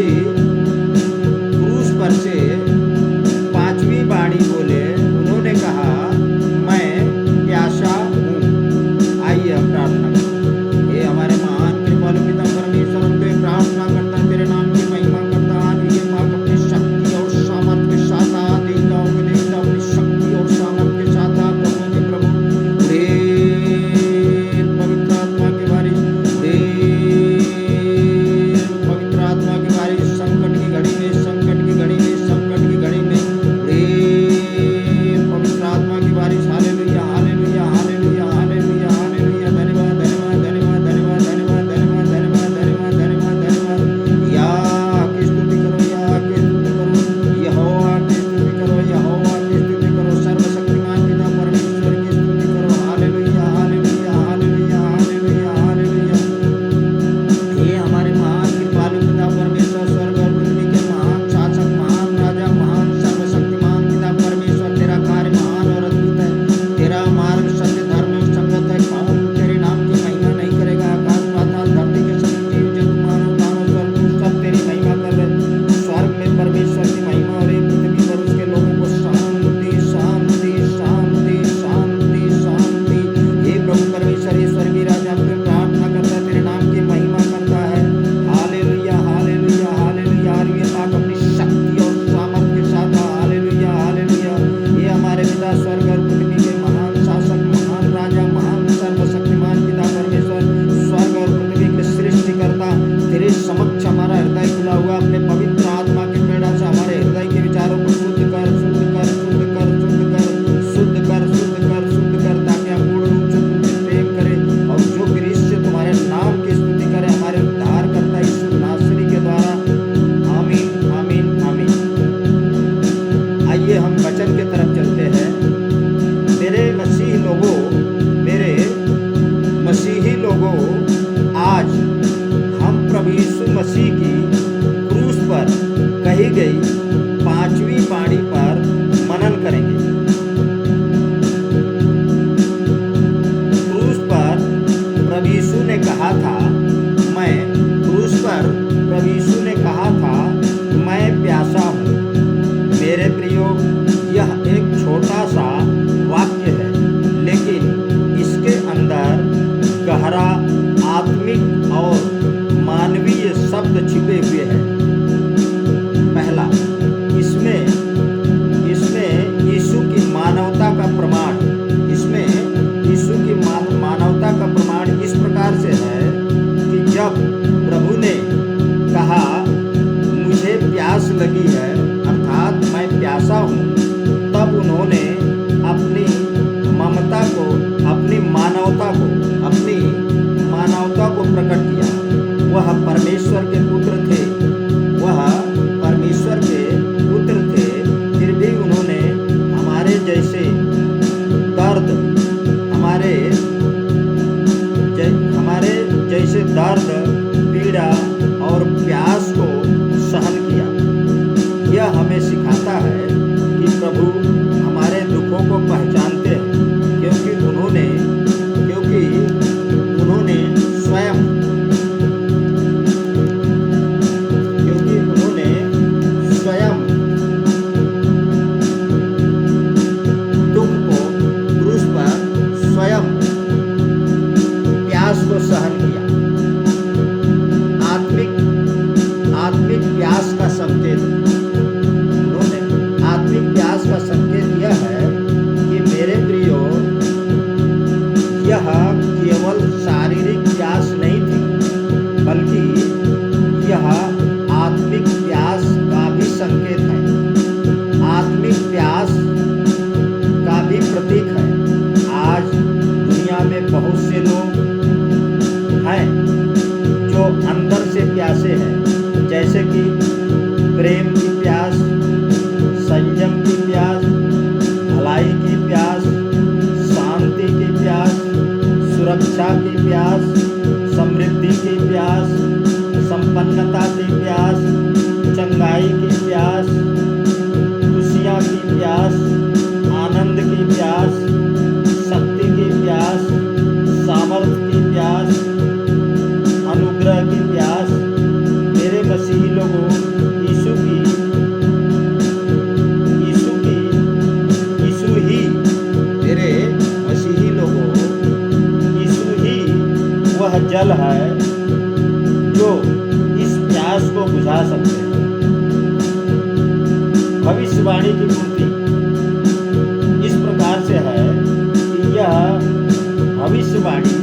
उसी क्रूस पर से पांचवी बाणी बोले। उन्होंने कहा, मैं प्यासा हूँ। आइए हम प्रार्थना करें। हे हमारे महान कृपालु पिता परमेश्वर, हम तुझे प्रार्थना करता है, तेरे नाम की महिमा करता है। आज ये माँ अपनी शक्ति और सामर्थ के साथ आ, देवताओं के देवता अपनी शक्ति और सामर्थ के साथ आ, प्रभु के प्रभु, हे पवित्र आत्मा के बारिश, हे पवित्र आत्मा के बारिश, संकट की घड़ी में, संकट की घड़ी में, संकट की घड़ी में, हे पवित्र आत्मा की बारिश। Hallelujah, hallelujah, hallelujah, hallelujah, hallelujah. धन्यवाद, धन्यवाद, धन्यवाद, धन्यवाद, धन्यवाद, धन्यवाद, धन्यवाद, धन्यवाद, धन्यवाद, धन्यवाद। यहोवा की स्तुति करो, यहोवा की स्तुति करो, यहोवा की स्तुति करो, यहोवा की स्तुति करो। सर्वशक्तिमान पिता परमेश्वर की स्तुति करो। Hallelujah, hallelujah, hallelujah, hallelujah, hallelujah. हे हमारे महान कृपालु पिता परमेश्वर, स्वर्ग और पृथ्वी के महान शासक, महान राजा, महान सर्वशक्तिमान पिता परमेश्वर, तेरा कार्य महान और अद्भुत है। तेरा मार्ग सत्य, धर्म और संगत है। कौन तेरे नाम की महिमा नहीं करेगा? आकाश पाताल धरती के सभी जीव जंतु, मानव दानव, स्वर्ग सब तेरी महिमा कर रहे। स्वर्ग में परमेश्वर की महिमा और ये पृथ्वी पर उसके लोगों को शांति, शांति, शांति, शांति, शांति। हे प्रभु परमेश्वर, ये स्वर्गीय राजा आपसे प्रार्थना करता है, तेरे नाम की महिमा करता है। Hallelujah, hallelujah, hallelujah. और ये बात अपनी शक्ति और सामर्थ के साथ, हालेलुया, हालेलुया। ये हमारे पिता स्वर्ग और पृथ्वी के महान शासक, महान राजा, महान सर्वशक्तिमान पिता परमेश्वर, स्वर्ग और पृथ्वी के सृष्टिकर्ता, तेरे समक्ष हमारा हृदय खुला हुआ, अपने पवित्र आत्मा की प्रेरणा से हमारे हृदय के विचारों को शुद्ध कर, शुद्ध कर, शुद्ध कर, शुद्ध कर, शुद्ध कर, शुद्ध कर, शुद्ध कर, ताकि हम पूर्ण रूप से तुमसे प्रेम करें और जो गिरीश से तुम्हारे नाम की स्तुति करें, हमारे उद्धार करता यीशु नासरी के द्वारा। आमीन, आमीन, आमीन। आइए हम वचन के तरफ चलते हैं। मेरे मसीही लोगों, मेरे मसीही लोगों, आज हम प्रभु यीशु मसीह की क्रूस पर कही गई पांचवी बाणी पर मनन करेंगे। क्रूस पर प्रभु यीशु ने कहा था, मैं क्रूस पर प्रभु यीशु ने कहा था, मैं प्यासा हूँ। मेरे प्रियो, यह एक छोटा सा वाक्य है, लेकिन इसके अंदर गहरा आत्मिक और मानवीय शब्द छिपे हुए हैं। पहला, इसमें यीशु की मानवता का प्रमाण, इसमें यीशु की मानवता का प्रमाण इस प्रकार से है कि जब प्रभु ने कहा, मुझे प्यास लगी है, अर्थात मैं प्यासा हूँ, तब उन्होंने अपनी ममता को, अपनी मानवता को प्रकट किया। वह परमेश्वर के पुत्र थे, वह परमेश्वर के पुत्र थे, फिर भी उन्होंने हमारे जैसे दर्द, हमारे जैसे दर्द, पीड़ा और प्यास को सहन किया। यह हमें सिखाता है कि प्रभु हमारे दुखों को पहचानते हैं, क्योंकि उन्होंने स्वयं दुख को क्रूस पर स्वयं प्यास को सहन किया। आत्मिक प्यास का संकेत, आत्मिक प्यास का संकेत यह है कि मेरे प्रियो, यह केवल शारीरिक प्यास नहीं थी, बल्कि यह आत्मिक प्यास का भी संकेत है, आत्मिक प्यास का भी प्रतीक है। आज दुनिया में बहुत से लोग हैं जो अंदर से प्यासे हैं, जैसे कि प्रेम की प्यास, संयम की प्यास, भलाई की प्यास, शांति की प्यास, सुरक्षा की प्यास, समृद्धि की प्यास, संपन्नता की प्यास, चंगाई की प्यास, खुशियाँ की प्यास, आनंद की प्यास, शक्ति की प्यास, सामर्थ्य की प्यास, अनुग्रह की प्यास। मेरे मसीही लोगों, जल है जो इस प्यास को बुझा सकते हैं। भविष्यवाणी की पूर्ति इस प्रकार से है कि यह भविष्यवाणी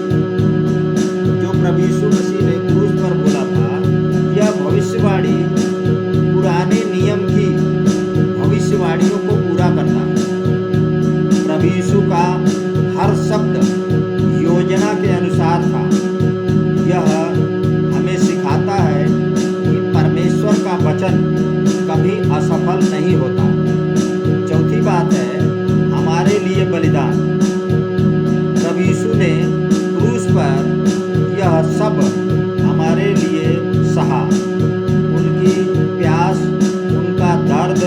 जो प्रभु यीशु मसीह ने क्रूस पर बोला था, यह भविष्यवाणी पुराने नियम की भविष्यवाणियों को पूरा करता है। प्रभु यीशु का हर शब्द योजना के अनुसार था। यह हमें सिखाता है कि परमेश्वर का वचन कभी असफल नहीं होता। चौथी बात है हमारे लिए बलिदान। प्रभु यीशु ने क्रूस पर यह सब हमारे लिए सहा। उनकी प्यास, उनका दर्द,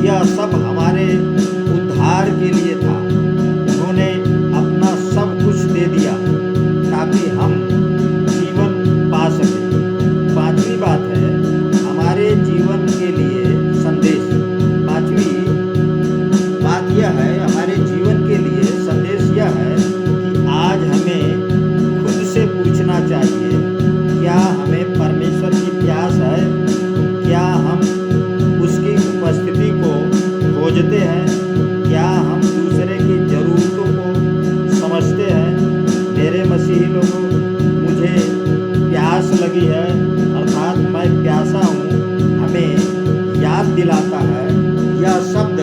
यह सब हमारे उद्धार के लिए था। उन्होंने अपना सब कुछ दे दिया ताकि हम जीवन पा सकें। पांचवी बात है हमारे जीवन के लिए संदेश। पांचवी बात यह है हमारे जीवन के लिए संदेश यह है कि आज हमें खुद से पूछना चाहिए, क्या हमें परमेश्वर की प्यास है? क्या हम उसकी उपस्थिति को खोजते हैं? क्या हम दूसरे की ज़रूरतों को समझते हैं? मेरे मसीही लोगों, मुझे प्यास लगी है अर्थात मैं प्यासा हूँ, हमें याद दिलाता है। यह शब्द,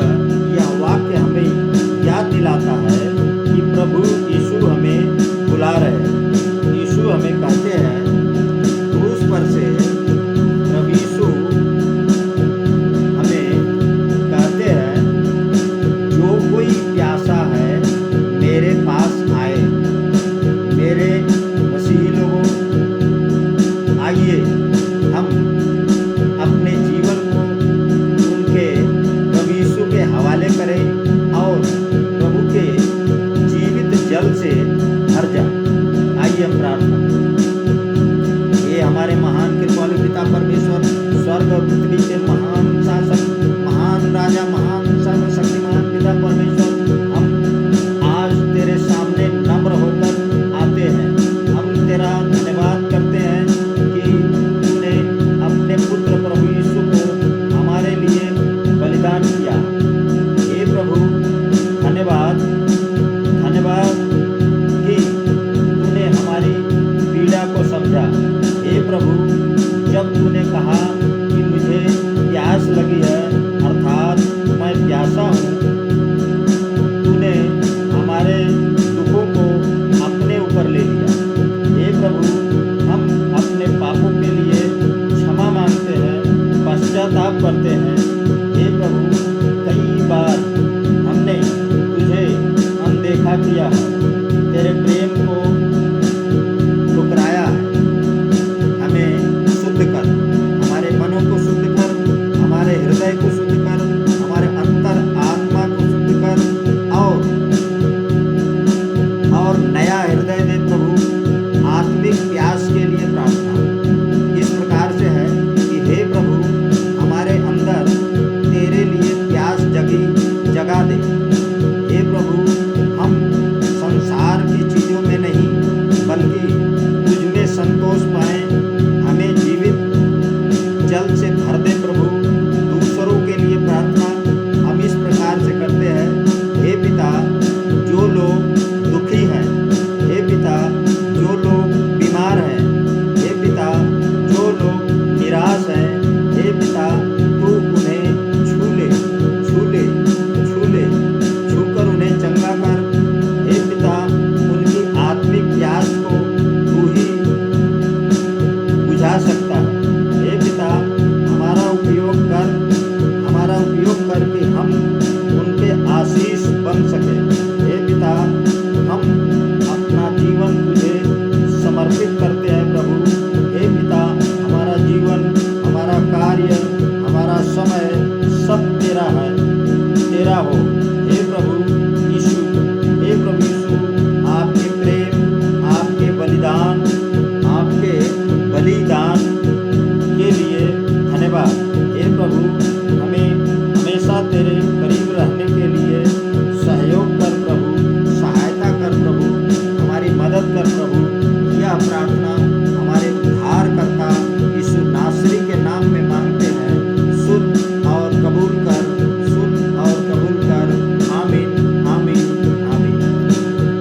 यह वाक्य हमें याद दिलाता है कि प्रभु यीशु हमें बुला रहे हैं। यीशु हमें कहते हैं क्रूस पर से, प्रभु यीशु हमें कहते हैं जो कोई प्यासा है मेरे पास आए। मेरे मसीही लोगों, आइए हम अपने जीवन को उनके प्रभु यीशु के हवाले करें और प्रभु के जीवित जल से भर जाए। आइए हम प्रार्थना करें। ये हमारे महान कृपालु पिता परमेश्वर, स्वर्ग और पृथ्वी के महान शासक, महान राजा, महान सर्वशक्तिमान पिता परमेश्वर, हम आज तेरे सामने नम्र होकर आते हैं। हम तेरा धन्यवाद करते हैं कि तूने अपने पुत्र प्रभु यीशु को हमारे लिए बलिदान किया। हे प्रभु, धन्यवाद कि तूने हमारी पीड़ा को समझा। हे प्रभु, जब तूने कहा कि मुझे प्यास लगी है अर्थात मैं प्यासा हूँ, तूने हमारे दुखों को अपने ऊपर ले लिया। हे प्रभु, हम अपने पापों के लिए क्षमा मांगते हैं, पश्चाताप करते हैं। हे प्रभु, कई बार हमने तुझे अनदेखा किया है, तेरे प्रेम को ठुकराया है। हमें शुद्ध कर, हमारे मनों को शुद्ध कर, हमारे हृदय को शुद्ध कर, हमारे अंतर आत्मा को शुद्ध कर और नया हृदय दे प्रभु। आत्मिक प्यास के लिए प्रार्थना इस प्रकार से है कि हे प्रभु, हमारे अंदर तेरे लिए प्यास जगा दे। हे प्रभु, हम संसार की चीज़ों में नहीं बल्कि तुझ में संतोष पाएं। हमें जीवित जल से भर दे प्रभु। दूसरों के लिए प्रार्थना हम इस प्रकार से करते हैं। हे पिता, जो लोग दुखी हैं, हे पिता, जो लोग बीमार हैं, हे पिता, जो लोग निराश हैं, हे पिता, तू उन्हें छू ले, छूकर उन्हें चंगा कर। हे पिता, उनकी आत्मिक प्यास को तू ही बुझा सकता है। हे पिता, हमारा उपयोग करके हम उनके आशीष बन सके। हे पिता, हम अपना जीवन तुझे समर्पित करते हैं प्रभु। हे पिता, हमारा जीवन, हमारा कार्य, हमारा समय सब तेरा है, तेरा हो। हे प्रभु यीशु, हे प्रभु यीशु, आपके प्रेम, आपके बलिदान के लिए धन्यवाद। हे प्रभु, हमें हमेशा तेरे करीब रहने के लिए सहयोग कर प्रभु, सहायता कर प्रभु, हमारी मदद कर प्रभु।